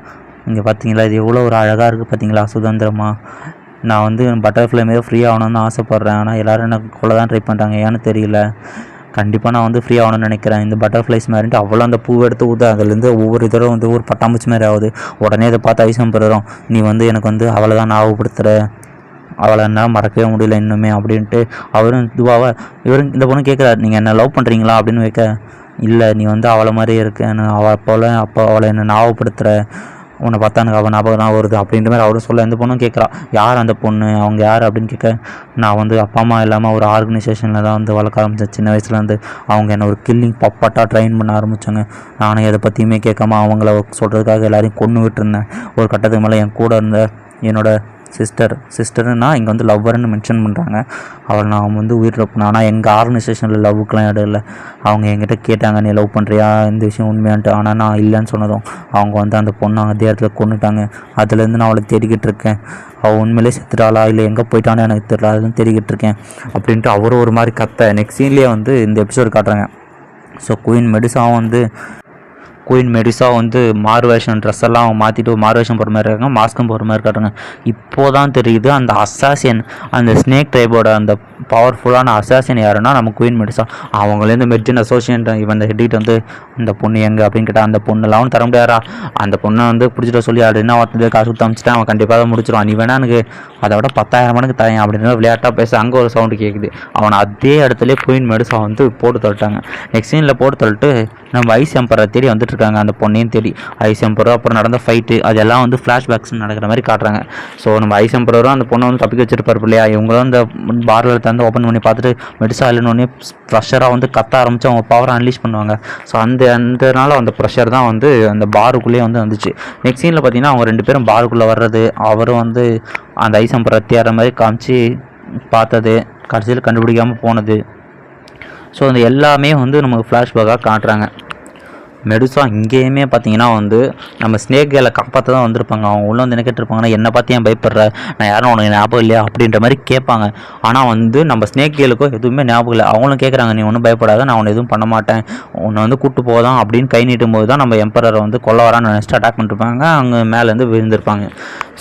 இங்கே பார்த்தீங்களா இது எவ்வளோ ஒரு அழகாக இருக்குது பார்த்தீங்களா சுதந்திரமாக, நான் வந்து பட்டர்ஃப்ளை மாரி ஃப்ரீ ஆகணும்னு ஆசைப்பட்றேன், ஆனால் எல்லோரும் எனக்கு கொள்ள தான் ட்ரை பண்ணுறாங்க, ஏன்னு தெரியல, கண்டிப்பாக நான் வந்து ஃப்ரீ ஆகணும்னு நினைக்கிறேன், இந்த பட்டர்ஃப்ளைஸ் மாதிரிட்டு அவ்வளோ அந்த பூவை எடுத்து ஊற்று அதுலேருந்து ஒவ்வொரு தடவை வந்து ஒரு பட்டாம்பூச்சி மாதிரி ஆகுது. உடனே இதை பார்த்து ஐஸ் எம்பரரும், நீ வந்து எனக்கு வந்து அவளை தான் ஞாபகப்படுத்துகிற, அவளை என்னால் மறக்கவே முடியல இன்னுமே அப்படின்ட்டு அவரும் இதுவாக இவரும் இந்த பொண்ணு கேட்குறாரு, நீங்கள் என்ன லவ் பண்ணுறீங்களா அப்படின்னு வைக்க, இல்லை நீ வந்து அவளை மாதிரியே இருக்கேன், அவள் போல் அப்போ அவளை என்னை ஞாபகப்படுத்துகிற, உன்னை பார்த்தா எனக்கு அவன் ஞாபகம் தான் வருது அப்படின்ற மாதிரி அவரும் சொல்ல. இந்த பொண்ணும் கேட்குறா, யார் அந்த பொண்ணு, அவங்க யார் அப்படின்னு கேட்க, நான் வந்து அப்பா அம்மா இல்லாமல் ஒரு ஆர்கனைசேஷனில் தான் வந்து வளர்க்க ஆரம்பித்தேன் சின்ன வயசுலேருந்து, அவங்க என்னை ஒரு கில்லிங் பப்பாட்டாக ட்ரெயின் பண்ண ஆரம்பித்தாங்க, நானும் எதை பற்றியுமே கேட்காம அவங்கள சொல்கிறதுக்காக எல்லாரையும் கொன்று விட்டுருந்தேன். ஒரு கட்டத்துக்கு மேலே என் கூட இருந்த என்னோட சிஸ்டர்னா இங்கே வந்து லவ்வர்னு மென்ஷன் பண்ணுறாங்க, அவள் நான் வந்து உயிர் பண்ணேன், ஆனால் எங்கள் ஆர்கனைசேஷனில் லவ்வுக்கெலாம் இடம் இல்லை. அவங்க என்கிட்ட கேட்டாங்க நீ லவ் பண்ணுறியா இந்த விஷயம் உண்மையான்ட்டு, ஆனால் நான் இல்லைன்னு சொன்னதும் அவங்க வந்து அந்த பொண்ணை அதே இடத்துல கொண்டுட்டாங்க. அதுலேருந்து நான் அவளை தேடிக்கிட்டு இருக்கேன், அவள் உண்மையிலே செத்துட்டாளா இல்லை எங்கே போயிட்டானே எனக்கு தெரியல, அதுலேருந்து தேடிக்கிட்டு இருக்கேன் அப்படின்ட்டு அவரும் ஒரு மாதிரி கத்த. நெக்ஸ்ட் சீன்லேயே வந்து இந்த எபிசோடு காட்டுறாங்க. ஸோ குயின் மெடிசா வந்து மார்வேஷன் ட்ரெஸ் எல்லாம் அவங்க மாற்றிட்டு மார்வேஷன் போகிற மாதிரி இருக்காங்க, மாஸ்க்கும் போகிற மாதிரி காட்டுறாங்க. இப்போ தான் தெரியுது அந்த அசாசியன், அந்த ஸ்னேக் டைப்போட அந்த பவர்ஃபுல்லான அசாசியன் யாருன்னா நம்ம குயின் மெடிசா. அவங்களேருந்து மெர்ஜன் அசோசியேட் இவன் ஹெட்டிட்டு வந்து இந்த பொண்ணு எங்கே அப்படின்னு கேட்டால், அந்த பொண்ணெல்லாம் அவனு தர முடியாரா, அந்த பொண்ணை வந்து பிடிச்சிட்ட சொல்லி அது என்ன வார்த்தை காசு கொடுத்து அமிச்சிட்டேன், அவன் கண்டிப்பாக தான் முடிச்சிடுவான், நீ வேணா எனக்கு அதை விட 10,000 மடங்கு தரேன் அப்படின்னு விளையாட்டாக பேச அங்கே ஒரு சவுண்டு கேட்குது. அவனை அதே இடத்துல குயின் மெடிசா வந்து போட்டு தள்ளிட்டாங்க. நெக்ஸ்ட் சீனில் போட்டு தள்ளிட்டு நம்ம ஐஸ் எம்பரை தேடி வந்துட்டு இருக்காங்க, அந்த பொண்ணையும் தேடி. ஐஸ் எம்பரோ அப்புறம் நடந்த ஃபைட்டு அதெல்லாம் வந்து ஃப்ளாஷ்பேக்ஸ் நடக்கிற மாதிரி காட்டுறாங்க. ஸோ நம்ம ஐஸ் எம்பரரும் அந்த பொண்ணை வந்து தப்பிக்க வச்சிருப்பாரு இல்லையா, இவங்களும் அந்த பாரில் தந்து ஓப்பன் பண்ணி பார்த்துட்டு மெடிசா இல்லைன்னு ப்ரெஷராக வந்து கத்த ஆரம்பித்து அவங்க பவரை அன்லீஸ் பண்ணுவாங்க. ஸோ அந்தனால அந்த ப்ரெஷர் தான் வந்து அந்த பாருக்குள்ளேயே வந்து வந்துச்சு. நெக்ஸ்ட் சீனில் பார்த்தீங்கன்னா அவங்க 2 பேரும் பாருக்குள்ளே வர்றது, அவரும் வந்து அந்த ஐஸ் எம்பரை தேடுற மாதிரி காமிச்சு பார்த்தது, கடைசியில் கண்டுபிடிக்காமல் போனது. ஸோ அந்த எல்லாமே வந்து நமக்கு ஃப்ளாஷ்பேக்காக காட்டுறாங்க. மெடுசா இங்கேயுமே பார்த்தீங்கன்னா வந்து நம்ம ஸ்னேக் கேலை காப்பாற்ற தான் வந்திருப்பாங்க. அவங்க உள்ள வந்து என்ன கேட்டிருப்பாங்கன்னா, என்னை பார்த்து ஏன் பயப்படுற, நான் யாரும் உனக்கு ஞாபகம் இல்லையா அப்படின்ற மாதிரி கேட்பாங்க. ஆனால் வந்து நம்ம ஸ்னேக் கேலுக்கும் எதுவுமே ஞாபகம் இல்லை. அவங்களும் கேட்குறாங்க, நீ ஒன்றும் பயப்படாத, நான் உன்னை எதுவும் பண்ண மாட்டேன், உன்னை வந்து கூப்பிட்டு போதான் அப்படின்னு கை நீட்டும் போது தான் நம்ம எம்பரரை வந்து கொல்ல வரான்னு நெக்ஸ்ட் அட்டாக் பண்ணிருப்பாங்க, அங்கே மேலேருந்து விழுந்திருப்பாங்க.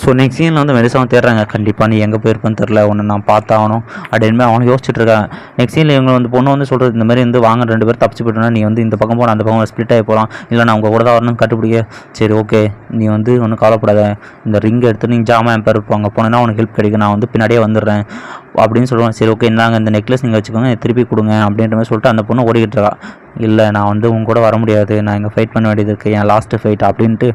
ஸோ நெக்ஸ்ட் சீனில் வந்து மெடிசாவும் தேடுறாங்க, கண்டிப்பாக நீ எங்கே போயிருப்பேன்னு தெரில, உன்னை நான் பார்த்தாகணும் அப்படின்னு அவனும் யோசிச்சுட்டு இருக்காங்க. நெக்ஸ்ட் சீனில் இவங்க வந்து பொண்ணு வந்து சொல்கிறது, இந்த மாதிரி வந்து வாங்க 2 பேர் தப்பிச்சு போயிட்டோன்னா நீ வந்து இந்த பக்கம் போனால் அந்த பக்கம் ஸ்ப்ளிட் ஆகி போகலாம், இல்லை நான் உங்கள் கூட தான் வரணும்னு கட்டுப்பிடிக்க, சரி ஓகே நீ வந்து ஒன்றும் கவலைப்படாத, இந்த ரிங் எடுத்து நீங்கள் ஜாமா எம்பர் இருப்பாங்க போனேன்னா உனக்கு ஹெல்ப் கிடைக்கும், நான் வந்து பின்னாடியே வந்துடுறேன் அப்படின்னு சொல்லுவாங்க. சரி ஓகே இந்தாங்க இந்த நெக்லஸ் நீங்கள் வச்சுக்கோங்க, திருப்பி கொடுங்க அப்படின்ற மாதிரி சொல்லிட்டு அந்த பொண்ணு ஓடிக்கிட்டு இருக்கா. இல்லை நான் வந்து உங்க கூட வர முடியாது, நான் இங்கே ஃபைட் பண்ண வேண்டியது இருக்குது, என் லாஸ்ட்டு ஃபைட் அப்படின்ட்டு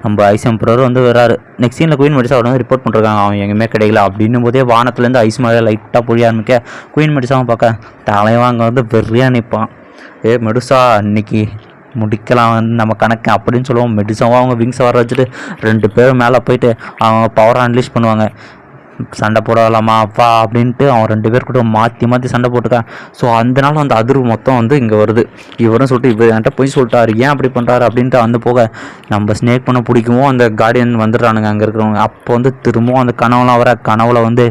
நம்ம ஐஸ் எம்பரர் வந்து வராரு. நெக்ஸ்ட் சீனில் குயின் மெடிசா அவர் வந்து ரிப்போர்ட் பண்ணிருக்காங்க, அவன் எங்கேயுமே கிடைக்கல அப்படின்னும் போதே வானத்துலேருந்து ஐஸ் மழை லைட்டாக பொழிய ஆரம்பிக்க குயின் மெடிசாவும் பார்க்க தலைவன் அங்கே வந்து வெறியாக நிற்பான். மெடுசா இன்னைக்கு முடிக்கலாம் வந்து நம்ம கணக்கு அப்படின்னு சொல்லுவோம். மெடிசாவும் அவங்க விங்ஸை வர வச்சுட்டு 2 பேரும் மேலே போயிட்டு அவங்க பவரை அன்லீஷ் பண்ணுவாங்க. சண்டை போடலாமா அப்பா அப்படின்ட்டு அவன் 2 பேர் கூட மாற்றி சண்டை போட்டுக்கான். ஸோ அதனால அந்த அதிர்வு மொத்தம் வந்து இங்கே வருது. இவரும் சொல்லிட்டு இவர் என்கிட்ட போய் சொல்லிட்டாரு, ஏன் அப்படி பண்ணுறாரு அப்படின்ட்டு வந்து போக நம்ம ஸ்னேக் பண்ண பிடிக்குமோ அந்த கார்டியன் வந்துடுறானுங்க அங்கே இருக்கிறவங்க. அப்போ வந்து திரும்பவும் அந்த கனவுலாம் வர, கனவுல வந்து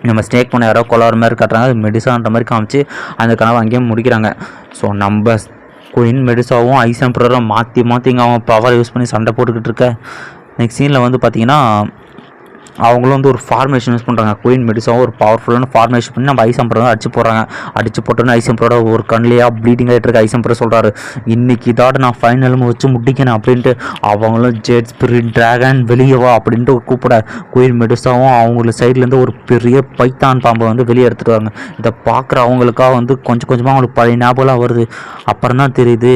நம்ம ஸ்னேக் பண்ண யாரோ கொலாற மாதிரி காட்டுறாங்க, அது மெடிசான்ற மாதிரி காமிச்சு அந்த கனவை அங்கேயும் முடிக்கிறாங்க. ஸோ நம்ம குயின் மெடிசாவும் ஐஸ் எம்பரரும் மாற்றி இங்கே அவன் பவர் யூஸ் பண்ணி சண்டை போட்டுக்கிட்டு இருக்க. நெக்ஸ்ட் சீனில் வந்து பார்த்திங்கன்னா அவங்களும் வந்து ஒரு ஃபார்மேஷன் யூஸ் பண்ணுறாங்க. குயின் மெடிசாவும் ஒரு பவர்ஃபுல்லான ஃபார்மேஷன் பண்ணி நம்ம ஐஸ் எம்பரர் அடிச்சு போடுறாங்க. அடிச்சு போட்டோன்னு ஐஸ் எம்பரோட ஒரு கண்ணிலையாக ப்ளீடிங் ஆகிட்டு இருக்க ஐஸ் எம்பரர் சொல்கிறாரு, இன்னைக்கு இதோட நான் ஃபைனலும் வச்சு முடிக்கணும் அப்படின்ட்டு. அவங்களும் ஜெட் ஸ்பிரிட் டிராகன் வெளியே வா அப்படின்ட்டு கூப்பிட குயின் மெடிசாவும் அவங்கள சைட்லேருந்து ஒரு பெரிய பைத்தான் பாம்பை வந்து வெளியே எடுத்துகிட்டு வராங்க. இதை பார்க்குற அவங்களுக்காக வந்து கொஞ்சம் கொஞ்சமாக அவங்களுக்கு பழைய ஞாபகம்லாம் வருது. அப்புறம் தான் தெரியுது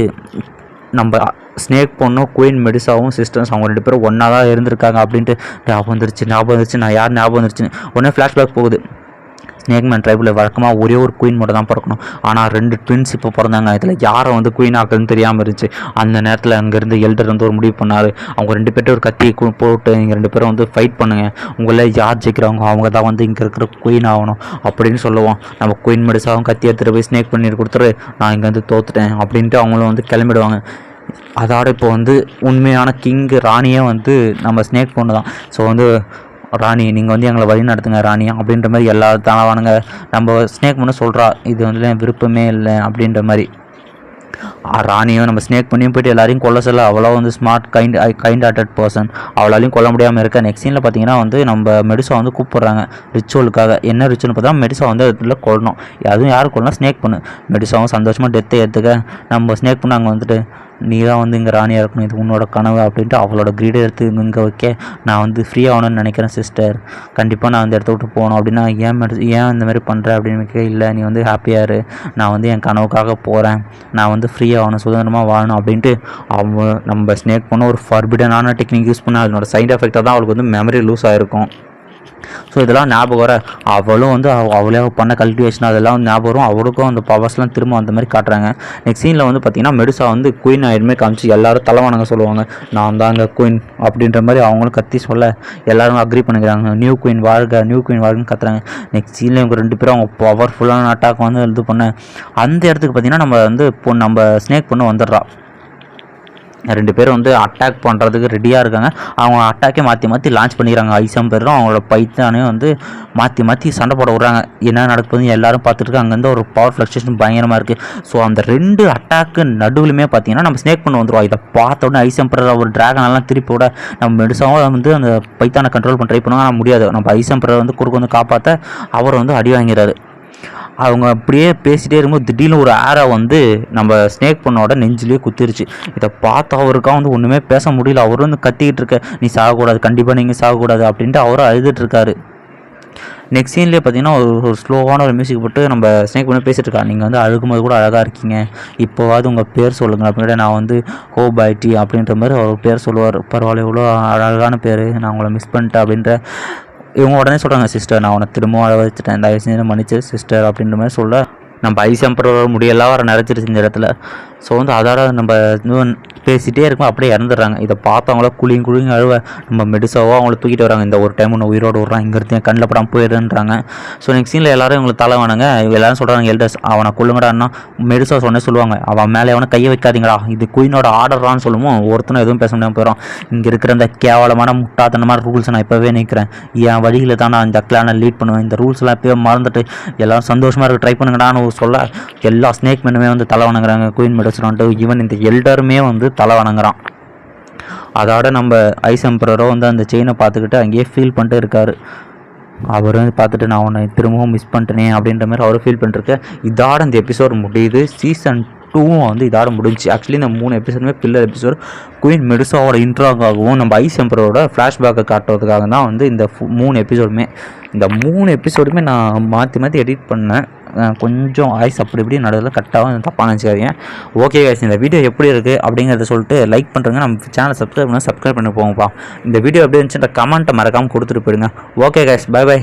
நம்ம ஸ்னேக் பொண்ணும் குயின் மெடிசாவும் சிஸ்டர்ஸ் அவங்க 2 பேரும் ஒன்றா தான் இருந்திருக்காங்க அப்படின்ட்டு. ஞாபகம் வந்துருச்சு நான் யார் ஞாபகம் வந்துருச்சுன்னு உடனே ஃப்ளாஷ்பேக் போகுது. ஸ்னேக் மேன் ட்ரைபில் வழக்கமாக ஒரே ஒரு குயின் மட்டும் தான் பிறக்கணும், ஆனால் 2 ட்வின்ஸ் இப்போ பிறந்தாங்க. இதில் யாரை வந்து குயின் ஆக்குதுன்னு தெரியாமல் இருந்துச்சு. அந்த நேரத்தில் அங்கேருந்து எல்டர் வந்து ஒரு முடிவு பண்ணார். அவங்க 2 பேர்ட்ட ஒரு கத்தி போட்டு இங்கே 2 பேரும் வந்து ஃபைட் பண்ணுங்க, உங்களே யார் ஜெயிக்கிறாங்க அவங்க தான் வந்து இங்கே இருக்கிற குயின் ஆகணும் அப்படின்னு சொல்லுவோம். நம்ம குயின் மெடிசாவும் கத்தி எடுத்துகிட்டு போய் ஸ்னேக் பண்ணி கொடுத்துரு, நான் இங்கே வந்து தோத்துட்டேன் அப்படின்ட்டு அவங்களும் வந்து கிளம்பிடுவாங்க. அதோட இப்போ வந்து உண்மையான கிங்கு ராணியே வந்து நம்ம ஸ்னேக் பொண்ணு தான். ஸோ வந்து ராணி நீங்கள் வந்து எங்களை வழி நடத்துங்க ராணி அப்படின்ற மாதிரி எல்லா தானவானுங்க நம்ம ஸ்னேக் பண்ண சொல்கிறா. இது வந்து விருப்பமே இல்லை அப்படின்ற மாதிரி. ராணியும் நம்ம ஸ்னேக் பண்ணியும் போய்ட்டு எல்லாரையும் கொல்ல சொல்ல அவ்வளோ வந்து ஸ்மார்ட் கைண்ட் ஹார்ட்டட் பர்சன், அவளாலையும் கொல்ல முடியாமல் இருக்க. நெக்ஸ்ட் சீனில் பார்த்தீங்கன்னா வந்து நம்ம மெடிசா வந்து கூப்பிட்றாங்க ரிச்சுவலுக்காக. என்ன ரிச்சுவல்னு பார்த்தா மெடிசா வந்து அதில் கொல்லணும். அதுவும் யாரும் கொல்லணும், ஸ்னேக் பண்ணு. மெடிசாவும் சந்தோஷமாக டெத்தை எடுத்துக்க நம்ம ஸ்னேக் பண்ண அங்கே வந்துட்டு நீ தான் வந்து இங்கே ராணியாக இருக்கணும், இது உன்னோட கனவு அப்படின்ட்டு அவளோட கிரீடை எடுத்து இங்கே வைக்க, நான் வந்து ஃப்ரீ ஆகணும்னு நினைக்கிறேன் சிஸ்டர், கண்டிப்பாக நான் அந்த இடத்த விட்டு போகணும் அப்படின்னா ஏன் இந்த மாதிரி பண்ணுற அப்படின்னு இல்லை, நீ வந்து ஹாப்பியாக இரு, நான் வந்து என் கனவுக்காக போகிறேன், நான் வந்து ஃப்ரீ ஆகணும் சுதந்திரமாக வாழணும் அப்படின்ட்டு நம்ம ஸ்னேக் பண்ண ஒரு ஃபர்பிடனான டெக்னிக் யூஸ் பண்ண அதனோட சைட் எஃபெக்டாக தான் அவளுக்கு வந்து மெமரி லூஸ் ஆகிருக்கும். ஸோ இதெல்லாம் ஞாபகம் வர அவளும் வந்து அவளே பண்ண கல்டிவேஷன் அதெல்லாம் வந்து ஞாபகம் வரும். அவளுக்கும் அந்த பவர்ஸ்லாம் திரும்ப அந்த மாதிரி காட்டுறாங்க. நெக்ஸ்ட் சீனில் வந்து பார்த்திங்கன்னா மெடிசா வந்து குயின் ஆயிடுமே காமிச்சு எல்லாரும் தலைவானங்க சொல்லுவாங்க, நான் தாங்க குயின் அப்படின்ற மாதிரி அவங்களும் கத்தி சொல்ல எல்லாரும் அக்ரி பண்ணிக்கிறாங்க. நியூ குயின் வாழ்கன்னு கத்துறாங்க. நெக்ஸ்ட் சீனில் இவங்க 2 பேரும் அவங்க பவர்ஃபுல்லான அட்டாக் வந்து இது பண்ண அந்த இடத்துக்கு பார்த்திங்கன்னா நம்ம வந்து நம்ம ஸ்னேக் பண்ண வந்துடுறா. 2 பேரும் வந்து அட்டாக் பண்ணுறதுக்கு ரெடியாக இருக்காங்க. அவங்க அட்டாக்கே மாற்றி லான்ச் பண்ணிடுறாங்க. ஐசம் பேரும் அவங்களோட பைத்தானையும் வந்து மாற்றி சண்டை போட விட்றாங்க. என்ன நடக்குதுன்னு எல்லாரும் பார்த்துட்டு அங்கேருந்து ஒரு பவர் ஃப்ளக்சுவேஷன் பயங்கரமாக இருக்குது. ஸோ அந்த 2 அட்டாக்கு நடுவிலுமே பார்த்தீங்கன்னா நம்ம ஸ்னேக் பண்ண வந்துடுவோம். இதை பார்த்த உடனே ஐசம் பெற ஒரு ட்ராகனெல்லாம் திருப்பி விட நம்ம மெடிசாவும் வந்து அந்த பைத்தானை கண்ட்ரோல் பண்ண ட்ரை பண்ணுவாங்க. ஆனால் முடியாது. நம்ம ஐசம் பெற வந்து குறுக்கு வந்து காப்பாற்ற அவர் வந்து அடி வாங்கிறாரு. அவங்க அப்படியே பேசிகிட்டே இருக்கும்போது திடீர்னு ஒரு ஆரோ வந்து நம்ம ஸ்னேக் பண்ணோட நெஞ்சிலேயே குத்திருச்சு. இதை பார்த்து அவருக்கா வந்து ஒன்றுமே பேச முடியல. அவரும் வந்து கத்திக்கிட்டு இருக்க, நீ சாகக்கூடாது, கண்டிப்பாக நீங்கள் சாகக்கூடாது அப்படின்ட்டு அவரும் அழுதுட்டு இருக்காரு. நெக்ஸ்ட் சீன்லேயே பார்த்தீங்கன்னா ஒரு ஸ்லோவான ஒரு மியூசிக் போட்டு நம்ம ஸ்னேக் பண்ணி பேசிகிட்டு இருக்கா, நீங்கள் வந்து அழுகும்போது கூட அழகாக இருக்கீங்க, இப்போவாது உங்கள் பேர் சொல்லுங்கள் அப்படின்ட்டு. நான் வந்து ஹோபாய்டி அப்படின்ற மாதிரி அவர் பேர் சொல்லுவார். பரவாயில்ல, எவ்வளோ அழகான பேர், நான் உங்களை மிஸ் பண்ணிட்டேன் அப்படின்ற. இவங்க உடனே சொல்கிறாங்க, சிஸ்டர் நான் உன்னை திரும்பவும் அழ வச்சுட்டேன், தயவு செஞ்சு மன்னிச்சு சிஸ்டர் அப்படின்ற மாதிரி சொல்ல நம்ம ஐஸ் எம்பரர் முடியெல்லாம் வர நிறைச்சிருச்சு இந்த இடத்துல. ஸோ வந்து அதோட நம்ம பேசிகிட்டே இருக்கும் அப்படியே இறந்துடுறாங்க. இதை பார்த்தவங்கள குளிங்க அழுவ நம்ம மெடிசாவோ அவங்கள தூக்கிட்டு வராங்க. இந்த ஒரு டைம் ஒன்று உயிரோடு விட்றான், இங்கேருந்து என் கண்ணில் படாமல் போயிடுன்றாங்க. ஸோ நெக்ஸ்ட் சீனில் எல்லாரும் இவங்களுக்கு தலை வேணுங்க. எல்லாரும் சொல்கிறாங்க, எல்டர்ஸ் அவனை கொள்ளுங்கடான்னா மெடிசா சொன்னே சொல்லுவாங்க, அவன் மேலே அவனை கையை வைக்காதீங்களா, இது குயினோட ஆர்டரான்னு சொல்லுவோம். ஒருத்தனும் எதுவும் பேச முடியாமல் போயிடும். இங்கே இருக்கிற அந்த கேவலமான முட்டாத்தனமான ரூல்ஸை நான் இப்போவே நிற்கிறேன், என் வழியில் தான் நான் இந்த கிளானை லீட் பண்ணுவேன், இந்த ரூல்ஸ்லாம் இப்போயே மறந்துட்டு எல்லாரும் சந்தோஷமாக இருக்க ட்ரை பண்ணுங்கடான்னு சொல்ல எல்லா ஸ்னேக் மேனுமே வந்து தலை வணங்குறாங்க. குயின் மெடிசனான்ட்டு ஈவன் இந்த எல்டருமே வந்து தலை வணங்குறான். அதோட நம்ம ஐஸ் எம்பரரோ வந்து அந்த செயினை பார்த்துக்கிட்டு அங்கேயே ஃபீல் பண்ணிட்டு இருக்காரு. அவரும் பார்த்துட்டு நான் உன்னை திரும்பவும் மிஸ் பண்ணிட்டேனே அப்படின்ற மாதிரி அவரும் ஃபீல் பண்ணிட்டுருக்கேன். இதோட இந்த எபிசோட் முடியுது. சீசன் 2 வந்து இதோட முடிஞ்சு. ஆக்சுவலி இந்த 3 எபிசோடுமே பில்லர் எபிசோட். குயின் மெடிசாவோட இன்ட்ரோக்காகவும் நம்ம ஐஸ் எம்பரோட ஃப்ளாஷ்பேக்கை காட்டுறதுக்காக தான் வந்து இந்த 3 எபிசோடுமே. இந்த 3 எபிசோடுமே நான் மாற்றி எடிட் பண்ணேன். கொஞ்சம் ஐஸ் அப்படி இப்படி நடுவில் கட்டாகவும் தப்பாக நினச்சிக்காதீங்க. ஓகே கைஸ், இந்த வீடியோ எப்படி இருக்குது அப்படிங்கிறத சொல்லிட்டு லைக் பண்ணுறேங்க. நம்ம சேனலை சப்ஸ்கிரைப் பண்ணி போங்கப்பா. இந்த வீடியோ எப்படி இருந்துச்சுன்ற கமெண்ட்டை மறக்காமல் கொடுத்துட்டு போயிடுங்க. Okay guys, bye by.